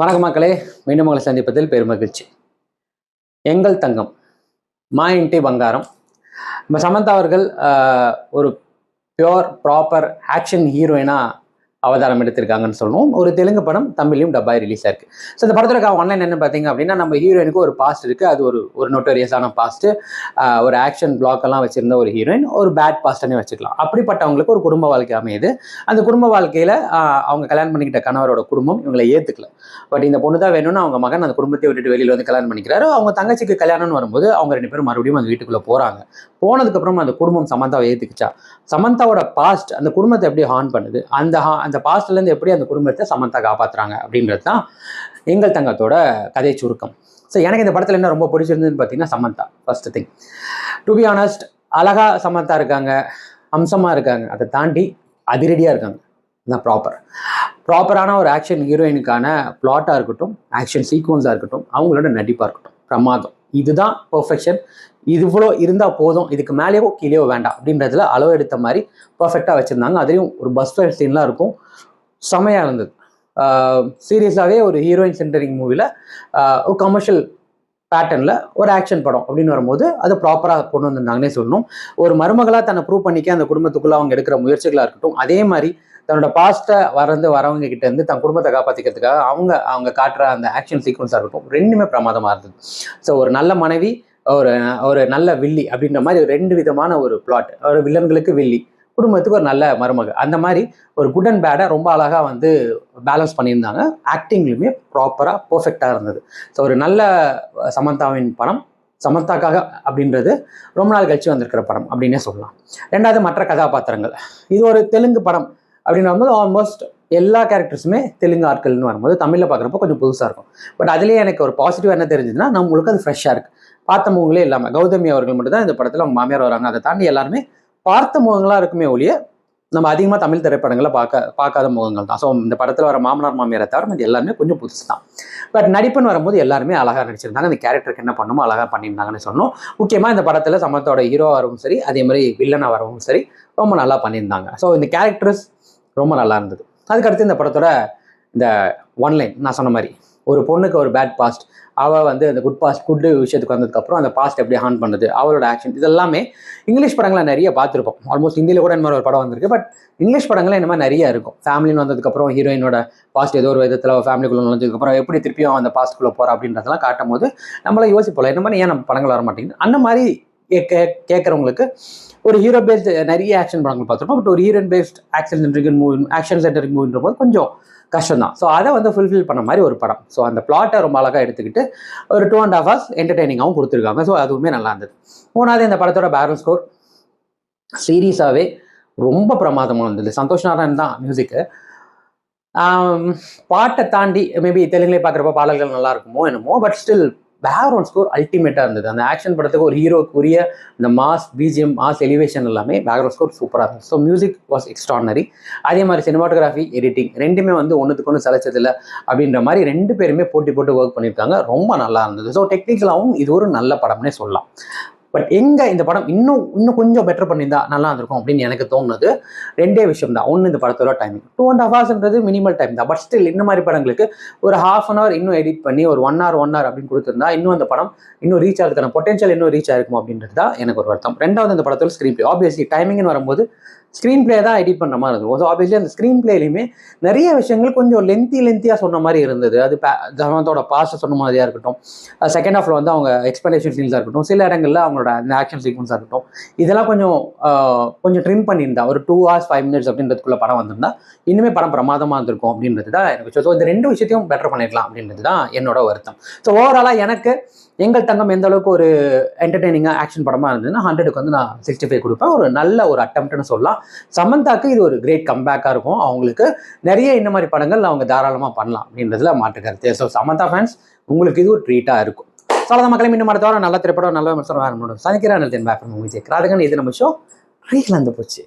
வணக்கம் மக்களே, மீண்டும் உங்களை சந்திப்பதில் பெருமகிழ்ச்சி. எங்கள் தங்கம், மா இன்டி பங்காரம். நம்ம சமந்தா அவர்கள் ஒரு பியோர் ப்ராப்பர் ஆக்ஷன் ஹீரோயினா அவதாரம் எடுத்திருக்காங்கன்னு சொல்லணும். ஒரு தெலுங்கு படம் தமிழ்லையும் டப்பாய் ரிலீஸ் ஆயிருக்கு. ஸோ இந்த படத்துல ஒன்லைன் என்ன பார்த்தீங்க அப்படின்னா, நம்ம ஹீரோயினுக்கு ஒரு பாஸ்ட் இருக்கு. அது ஒரு நோட்டோரியஸான பாஸ்ட். ஒரு ஆக்ஷன் பிளாக் எல்லாம் வச்சிருந்த ஒரு ஹீரோயின், ஒரு பேட் பாஸ்ட்னே வச்சுக்கலாம். அப்படிப்பட்டவங்களுக்கு ஒரு குடும்ப வாழ்க்கை அமையுது. அந்த குடும்ப வாழ்க்கையில அவங்க கல்யாணம் பண்ணிக்கிட்ட கணவரோட குடும்பம் இவங்களை ஏத்துக்கல. பட் இந்த பொண்ணு தான் வேணும்னு அவங்க மகன் அந்த குடும்பத்தை விட்டுட்டு வெளியில வந்து கல்யாணம் பண்ணிக்கிறாரு. அவங்க தங்கச்சிக்கு கல்யாணம்னு வரும்போது அவங்க ரெண்டு பேரும் மறுபடியும் அந்த வீட்டுக்குள்ள போறாங்க. போனதுக்கு அப்புறம் அந்த குடும்பம் சமந்தாவை ஏத்துக்குச்சா? சமந்தாவோட பாஸ்ட் அந்த குடும்பத்தை எப்படி ஹார்ன் பண்ணுது? அந்த பாஸ்ட்ல இருந்து எப்படி அந்த குடும்பத்தை சமந்தா காப்பாத்துறாங்க அப்படின்றது தான் எங்கள் தங்கத்தோட கதை சுருக்கம். ஸோ எனக்கு இந்த படத்துல என்ன ரொம்ப பிடிச்சிருந்ததுன்னு பார்த்தீங்கன்னா, Samantha first thing. To be honest, அழகா சமந்தா இருக்காங்க, அம்சமா இருக்காங்க. அதை தாண்டி அதிரடியா இருக்காங்க. தான் ப்ராப்பரான ஒரு ஆக்ஷன் ஹீரோயினுக்கான பிளாட்டாக இருக்கட்டும், ஆக்ஷன் சீக்வன்ஸாக இருக்கட்டும், அவங்களோட நடிப்பாக இருக்கட்டும், பிரமாதம். இதுதான் பெர்ஃபெக்ஷன். இது இவ்வளோ இருந்தால் போதும், இதுக்கு மேலேயோ கீழேயோ வேண்டாம் அப்படின்றதுல அளவு எடுத்த மாதிரி பர்ஃபெக்டாக வச்சுருந்தாங்க. அதுலேயும் ஒரு பஸ் ஃபைட் சீன்லாம் இருக்கும், செமையாக இருந்தது. சீரியஸாகவே ஒரு ஹீரோயின் சென்டரிங் மூவியில் ஒரு கமர்ஷியல் பேட்டர்னில் ஒரு ஆக்ஷன் படம் அப்படின்னு வரும்போது அது ப்ராப்பராக கொண்டு வந்திருந்தாங்கன்னே சொல்லணும். ஒரு மருமகளாக தன்னை ப்ரூவ் பண்ணிக்க அந்த குடும்பத்துக்குள்ளே அவங்க எடுக்கிற முயற்சிகளாக இருக்கட்டும், அதே மாதிரி தன்னோட பாஸ்ட்டை வரவங்க கிட்ட இருந்து தன் குடும்பத்தை காப்பாற்றிக்கிறதுக்காக அவங்க காட்டுற அந்த ஆக்ஷன் சீக்வன்ஸாக இருக்கட்டும், ரெண்டுமே பிரமாதமாக இருந்தது. ஸோ ஒரு நல்ல மனைவி, ஒரு நல்ல வில்லி அப்படின்ற மாதிரி ஒரு ரெண்டு விதமான ஒரு பிளாட். ஒரு வில்லன்களுக்கு வில்லி, குடும்பத்துக்கு ஒரு நல்ல மருமக, அந்த மாதிரி ஒரு குட் அண்ட் பேடை ரொம்ப அழகாக வந்து பேலன்ஸ் பண்ணியிருந்தாங்க. ஆக்டிங்லையுமே ப்ராப்பராக பர்ஃபெக்டாக இருந்தது. ஸோ ஒரு நல்ல சமந்தாவின் படம், சமந்தாக்காக அப்படின்றது ரொம்ப நாள் கழிச்சு வந்திருக்கிற படம் அப்படின்னே சொல்லலாம். ரெண்டாவது, மற்ற கதாபாத்திரங்கள். இது ஒரு தெலுங்கு படம் அப்படின்னு வரும்போது ஆல்மோஸ்ட் எல்லா கேரக்டர்ஸுமே தெலுங்கு ஆட்கள்னு வரும்போது தமிழில் பார்க்குறப்போ கொஞ்சம் புதுசாக இருக்கும். பட் அதுலேயே எனக்கு ஒரு பாசிட்டிவ் என்ன தெரிஞ்சதுன்னா, நம்மளுக்கு அது ஃப்ரெஷ்ஷாக இருக்குது. பார்த்த முகங்களே இல்லாமல் கௌதமி அவர்கள் மட்டும் தான் இந்த படத்தில் அவங்க மாமியார் வராங்க. அதை தாண்டி எல்லாருமே பார்த்த முகங்களாக இருக்குமே ஒழிய நம்ம அதிகமாக தமிழ் திரைப்படங்களை பார்க்காத முகங்கள் தான். ஸோ இந்த படத்தில் வர மாமனார் மாமியாரை தவிர இது எல்லாருமே கொஞ்சம் புதுசு தான். பட் நடிப்புன்னு வரும்போது எல்லாருமே அழகாக நடிச்சிருந்தாங்க. அந்த கேரக்டருக்கு என்ன பண்ணுமோ அழகாக பண்ணியிருந்தாங்கன்னு சொல்லணும். முக்கியமாக இந்த படத்தில் சமத்தோட ஹீரோவாக வரவும் சரி, அதே மாதிரி வில்லனாக வரவும் சரி, ரொம்ப நல்லா பண்ணியிருந்தாங்க. ஸோ இந்த கேரக்டர்ஸ் ரொம்ப நல்லா இருந்தது. அதுக்கடுத்து இந்த படத்தோட இந்த ஒன்லைன் நான் சொன்ன மாதிரி, ஒரு பொண்ணுக்கு ஒரு பேட் பாஸ்ட், அவள் வந்து அந்த குட் விஷயத்துக்கு வந்ததுக்கப்புறம் அந்த பாஸ்ட் எப்படி ஹார்ன் பண்ணுது, அவளோட ஆக்ஷன், இதெல்லாமே இங்கிலீஷ் படங்களை நிறைய பார்த்துருப்போம். ஆல்மோஸ்ட் ஹிந்தியில் கூட இந்த மாதிரி ஒரு படம் வந்திருக்கு. பட் இங்கிலீஷ் படங்கள் இந்த மாதிரி நிறைய இருக்கும். ஃபேமிலின்னு வந்ததுக்கப்புறம் ஹீரோயினோட பாஸ்ட் ஏதோ ஒரு விதத்தில் ஃபேமிலிக்குள்ள நுழைஞ்சதுக்கப்புறம் எப்படி திருப்பியும் அந்த பாஸ்ட்டுக்குள்ளே போகிறா அப்படின்றதெல்லாம் காட்டும் போது நம்மள யோசிப்போம், என்ன மாதிரி ஏன் நம்ம படங்கள் வர மாட்டேங்குது. அந்த மாதிரி கேட்குறவங்களுக்கு ஒரு ஹீரோ பேஸ்ட் நிறைய ஆக்ஷன் படங்கள் பார்த்துருப்போம். பட் ஒரு ஹீரோயின் பேஸ்ட் ஆக்ஷன் சென்ட்ரிக் மூவின்ற போது கொஞ்சம் கஷ்டம் தான். ஸோ அதை வந்து ஃபுல்ஃபில் பண்ண மாதிரி ஒரு படம். ஸோ அந்த பிளாட்டை ரொம்ப அழகாக எடுத்துக்கிட்டு ஒரு 2.5 hours என்டர்டெய்னிங்காகவும் கொடுத்துருக்காங்க. ஸோ அதுவுமே நல்லா இருந்தது. மூணாவது, இந்த படத்தோட பேக்ரவுண்ட் ஸ்கோர் சீரியஸாகவே ரொம்ப பிரமாதமாக இருந்தது. சந்தோஷ் நாராயண் தான் மியூசிக்கு. பாட்டை தாண்டி மேபி தெலுங்குலேயே பார்க்குறப்ப பாடல்கள் நல்லா இருக்குமோ என்னமோ, பட் ஸ்டில் பேக்ரவுண்ட் ஸ்கோர் அல்டிமேட்டாக இருந்தது. அந்த ஆக்ஷன் படத்துக்கு ஒரு ஹீரோக்குரிய இந்த மாஸ் பிஜிஎம், மாஸ் எலிவேஷன் எல்லாமே பேக்ரவுண்ட் ஸ்கோர் சூப்பராக இருந்தது. So music was extraordinary. அதே மாதிரி சினிமாட்டோகிராஃபி, எடிட்டிங் ரெண்டுமே வந்து ஒன்றுத்துக்கு ஒன்று சலைச்சதில்லை அப்படின்ற மாதிரி ரெண்டு பேருமே போட்டி போட்டு ஒர்க் பண்ணியிருக்காங்க. ரொம்ப நல்லா இருந்தது. ஸோ டெக்னிக்கலாகவும் இது ஒரு நல்ல படம்னே சொல்லலாம். பட் எங்கே இந்த படம் இன்னும் கொஞ்சம் பெட்டர் பண்ணியிருந்தா நல்லா இருந்திருக்கும் அப்படின்னு எனக்கு தோணுது. ரெண்டே விஷயம் தான். ஒன்று, இந்த படத்தோட டைமிங் 2.5 hours மினிமல் டைம் தான். பட் ஸ்டில் இந்த மாதிரி படங்களுக்கு ஒரு 1/2 hour இன்னும் எடிட் பண்ணி ஒரு 1 hour அப்படின்னு கொடுத்துருந்தா இன்னும் அந்த படம் இன்னும் ரீச் ஆகிறதுக்கான பொட்டன்ஷியல் இன்னும் ரீச் ஆயிருக்கும் அப்படின்றது தான் எனக்கு ஒரு வருத்தம். ரெண்டாவது, இந்த படத்தோட ஸ்க்ரீன் பிளே. ஆப்வியஸ்லி டைமிங்னு வரும்போது ஸ்க்ரீன் பிளே தான் எடிட் பண்ணுற மாதிரி இருக்கும். ஸோ ஆப்வியஸ்லி அந்த ஸ்க்ரீன் பிளேலையுமே நிறைய விஷயங்கள் கொஞ்சம் லென்த்தியாக சொன்ன மாதிரி இருந்தது. அது ஜனத்தோட பாஸ்ட்டை சொன்ன மாதிரியாக இருக்கட்டும், செகண்ட் ஹாஃபில் வந்து அவங்க எக்ஸ்பிளனேஷன் சீன்ஸாக இருக்கட்டும், சில இடங்களில் அவங்களோட அந்த ஆக்ஷன் சீக்வன்ஸாக இருக்கட்டும், இதெல்லாம் கொஞ்சம் ட்ரிம் பண்ணியிருந்தா ஒரு 2 hours 5 minutes அப்படின்றதுக்குள்ள படம் வந்திருந்தா இன்னுமே படம் பிரமாதமாக இருந்திருக்கும் அப்படின்றது தான் எனக்கு. ஸோ இந்த ரெண்டு விஷயத்தையும் பெட்டர் பண்ணிடலாம் அப்படின்றது தான் என்னோட வருத்தம். ஸோ ஓவராலாக எனக்கு எங்கள் தங்கம் எந்த அளவுக்கு ஒரு என்டர்டெய்னிங்காக ஆக்ஷன் படமாக இருந்ததுன்னா 100க்கு வந்து நான் 65 கொடுப்பேன். ஒரு நல்ல ஒரு அட்டம்ப்ட்னு சொல்லலாம். சமந்தாக்கு இது ஒரு கிரேட் கம்பேக்காக இருக்கும். அவங்களுக்கு நிறைய இந்த மாதிரி படங்கள் அவங்க தாராளமாக பண்ணலாம் அப்படின்றதுல மாற்று கருத்து. ஸோ சமந்தா ஃபேன்ஸ், உங்களுக்கு இது ஒரு ட்ரீட்டாக இருக்கும். சாலத மக்களை மீண்டும் அடுத்த வாரம் நல்ல திரைப்படம், நல்ல விமர்சனம் வேறு சனிக்கிறேன். இது நம்ம ஷோ ரீல் வந்து போச்சு.